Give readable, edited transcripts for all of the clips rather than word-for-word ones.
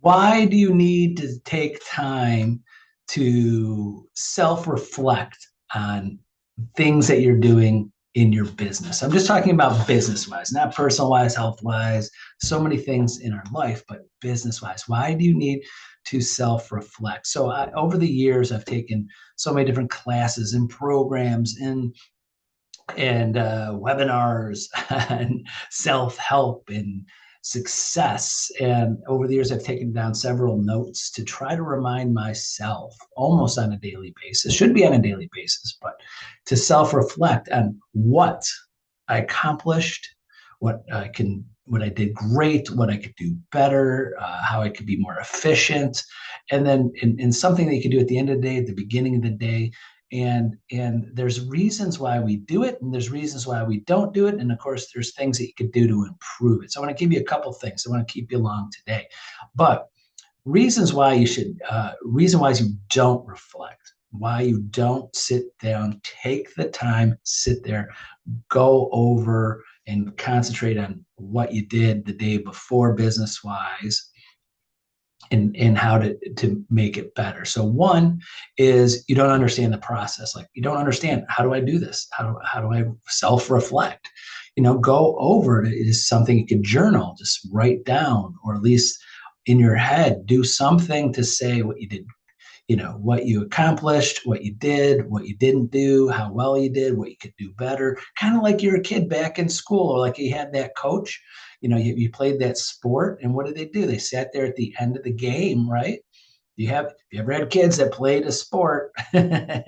Why do you need to take time to self-reflect on things that you're doing in your business? I'm just talking about business-wise, not personal-wise, health-wise, so many things in our life, but business-wise. Why do you need to self-reflect? Over the years, I've taken so many different classes and programs and webinars and self-help and success. And over the years, I've taken down several notes to try to remind myself almost on a daily basis, should be on a daily basis, but to self-reflect on what I accomplished, what I did great, what I could do better, how I could be more efficient, and then in something that you can do at the end of the day, at the beginning of the day, and there's reasons why we do it, and there's reasons why we don't do it, and of course there's things that you could do to improve it. So I want to give you a couple things. I want to keep you along today, but reason why you don't reflect, why you don't sit down, take the time, sit there, go over and concentrate on what you did the day before business wise, and how to make it better. So one is you don't understand the process. Like, you don't understand, how do I do this? How do I self-reflect? Go over it. It is something you can journal, just write down, or at least in your head, do something to say what you did, what you accomplished, what you did, what you didn't do, how well you did, what you could do better. Kind of like you're a kid back in school, or like you had that coach, you played that sport, and what did they do? They sat there at the end of the game, right? You ever had kids that played a sport? I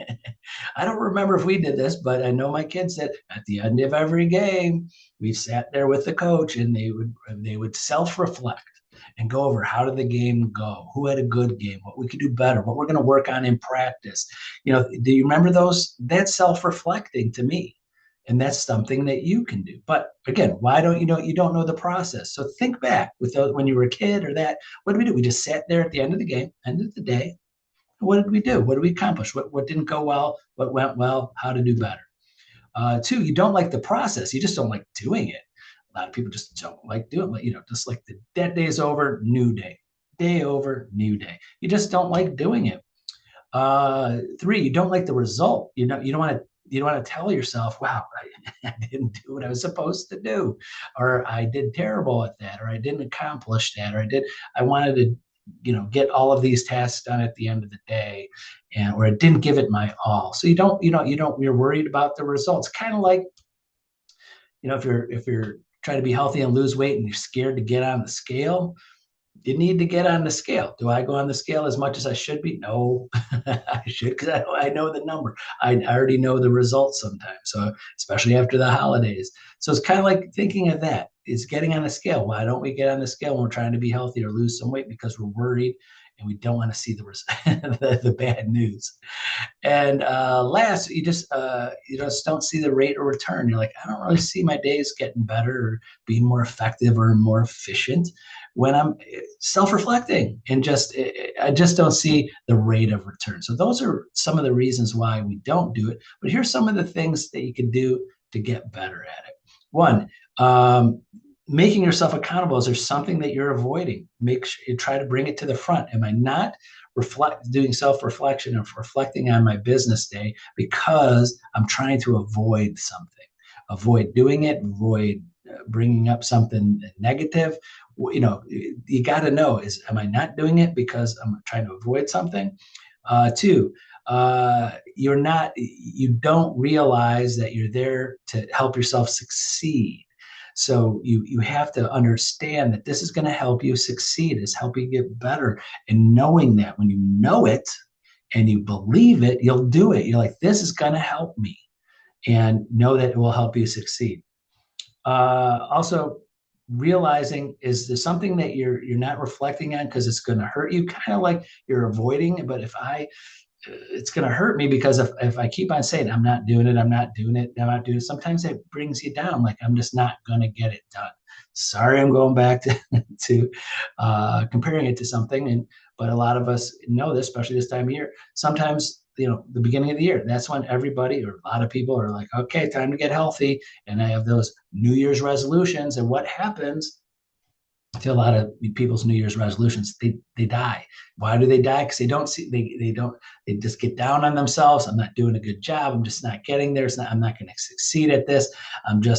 don't remember if we did this, but I know my kids said at the end of every game, we sat there with the coach, and they would self-reflect and go over, how did the game go? Who had a good game? What we could do better? What we're going to work on in practice? Do you remember those? That's self-reflecting to me. And that's something that you can do. But again, why don't you know? You don't know the process. So think back with when you were a kid or that. What did we do? We just sat there at the end of the game, end of the day. What did we do? What did we accomplish? What didn't go well? What went well? How to do better? Two, you don't like the process. You just don't like doing it. A lot of people just don't like doing it. Just like that day is over, new day. Day over, new day. You just don't like doing it. Three, you don't like the result. You don't want to tell yourself, wow, I didn't do what I was supposed to do, or I did terrible at that, or I didn't accomplish that, or I wanted to, get all of these tasks done at the end of the day, and or I didn't give it my all. So you're worried about the results. Kind of like, if you're trying to be healthy and lose weight and you're scared to get on the scale, you need to get on the scale. Do I go on the scale as much as I should be? No, I should, because I know the number. I already know the results sometimes. So especially after the holidays. So it's kind of like thinking of that. It's getting on the scale. Why don't we get on the scale when we're trying to be healthy or lose some weight? Because we're worried and we don't want to see the bad news. And last, you just don't see the rate of return. You're like, I don't really see my days getting better or being more effective or more efficient when I'm self-reflecting, and I just don't see the rate of return. So those are some of the reasons why we don't do it. But here's some of the things that you can do to get better at it. One, making yourself accountable. Is there something that you're avoiding? Make sure you try to bring it to the front. Am I not doing self-reflection or reflecting on my business day because I'm trying to avoid something, avoid doing it, avoid bringing up something negative? You got to know, am I not doing it because I'm trying to avoid something? Two, you don't realize that you're there to help yourself succeed. So you have to understand that this is going to help you succeed, is helping you get better. And knowing that, when you know it and you believe it, you'll do it. You're like, this is going to help me, and know that it will help you succeed. Also, realizing, is there something that you're not reflecting on because it's going to hurt you? Kind of like you're avoiding it, but it's going to hurt me because if I keep on saying I'm not doing it, I'm not doing it, I'm not doing it, sometimes it brings you down. Like, I'm just not going to get it done. Sorry, I'm going back to comparing it to something, but a lot of us know this, especially this time of year. Sometimes, the beginning of the year, that's when everybody, or a lot of people, are like, okay, time to get healthy, and I have those New Year's resolutions. And what happens? to a lot of people's New Year's resolutions, they die. Why do they die? Because they just get down on themselves. I'm not doing a good job. I'm just not getting there. I'm not going to succeed at this.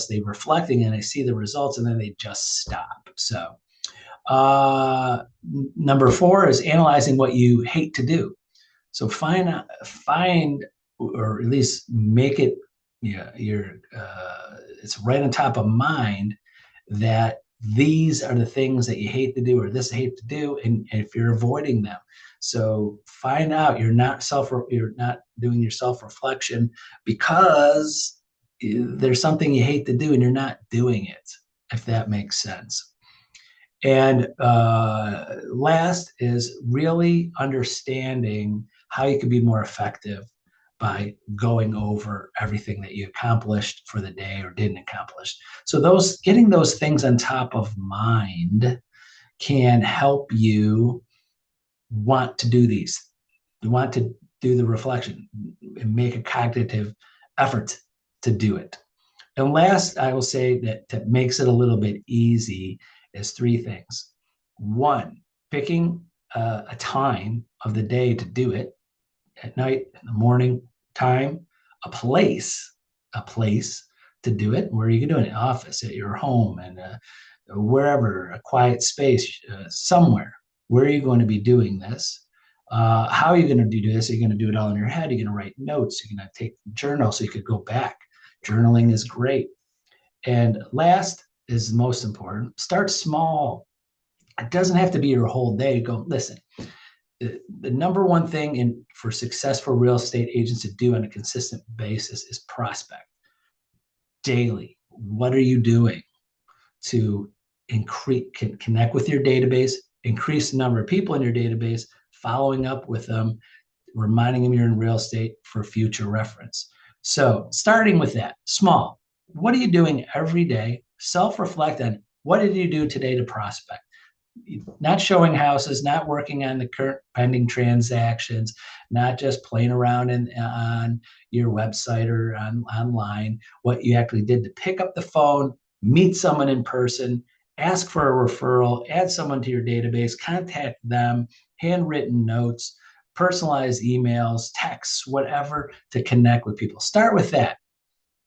They reflecting and they see the results and then they just stop. So number 4 is analyzing what you hate to do. So find or at least make it, it's right on top of mind that these are the things that you hate to do or this I hate to do, and if you're avoiding them. So find out you're not doing your self-reflection because there's something you hate to do and you're not doing it, if that makes sense. And last is really understanding how you can be more effective by going over everything that you accomplished for the day or didn't accomplish. So getting those things on top of mind can help you want to do these. You want to do the reflection and make a cognitive effort to do it. And last, I will say that makes it a little bit easy is 3 things. 1, picking a time of the day to do it, at night, in the morning time, a place to do it. Where are you going to do it? In an office, at your home, and wherever, a quiet space, somewhere. Where are you going to be doing this? How are you going to do this? Are you going to do it all in your head? Are you going to write notes? You're going to take journal so you could go back. Journaling is great. And last is most important. Start small. It doesn't have to be your whole day. Go, listen, the number one thing for successful real estate agents to do on a consistent basis is prospect daily. What are you doing to connect with your database, increase the number of people in your database, following up with them, reminding them you're in real estate for future reference? So starting with that, small. What are you doing every day? Self-reflect on what did you do today to prospect? Not showing houses, not working on the current pending transactions, not just playing around on your website or online. What you actually did to pick up the phone, meet someone in person, ask for a referral, add someone to your database, contact them, handwritten notes, personalized emails, texts, whatever, to connect with people. Start with that.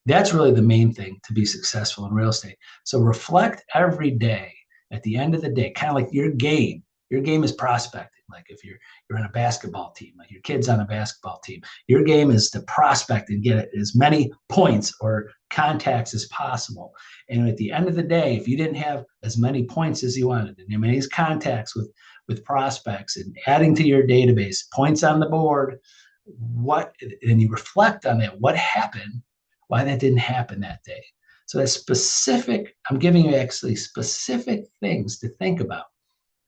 That's really the main thing to be successful in real estate. So reflect every day. At the end of the day, kind of like your game is prospecting. Like if you're on a basketball team, like your kid's on a basketball team, your game is to prospect and get as many points or contacts as possible. And at the end of the day, if you didn't have as many points as you wanted and many contacts with prospects and adding to your database, points on the board, and you reflect on that, what happened, why that didn't happen that day. So that's specific. I'm giving you actually specific things to think about,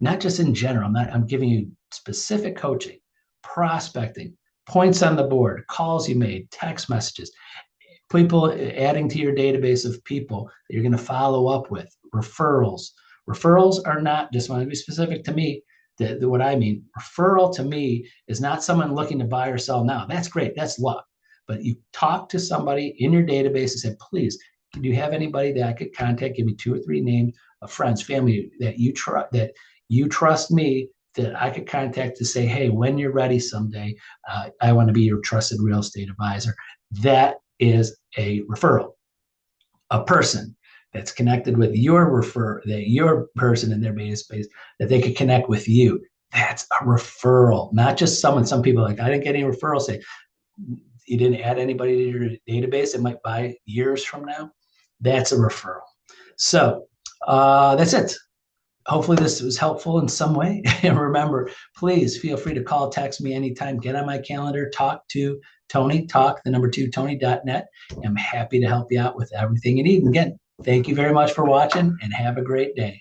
not just in general. I'm giving you specific coaching, prospecting, points on the board, calls you made, text messages, people adding to your database of people that you're going to follow up with, referrals. Referrals are not, just want to be specific to me, what I mean. Referral to me is not someone looking to buy or sell now. That's great. That's luck. But you talk to somebody in your database and say, please, do you have anybody that I could contact? Give me 2 or 3 names of friends, family that you trust me that I could contact to say, hey, when you're ready someday, I want to be your trusted real estate advisor. That is a referral. A person that's connected with your person in their database that they could connect with you. That's a referral, not just someone. Some people are like, I didn't get any referrals. Say, you didn't add anybody to your database that might buy years from now. That's a referral. So that's it. Hopefully this was helpful in some way. And remember, please feel free to call, text me anytime, get on my calendar, talk to Tony, Tony.net. I'm happy to help you out with everything you need. And again, thank you very much for watching and have a great day.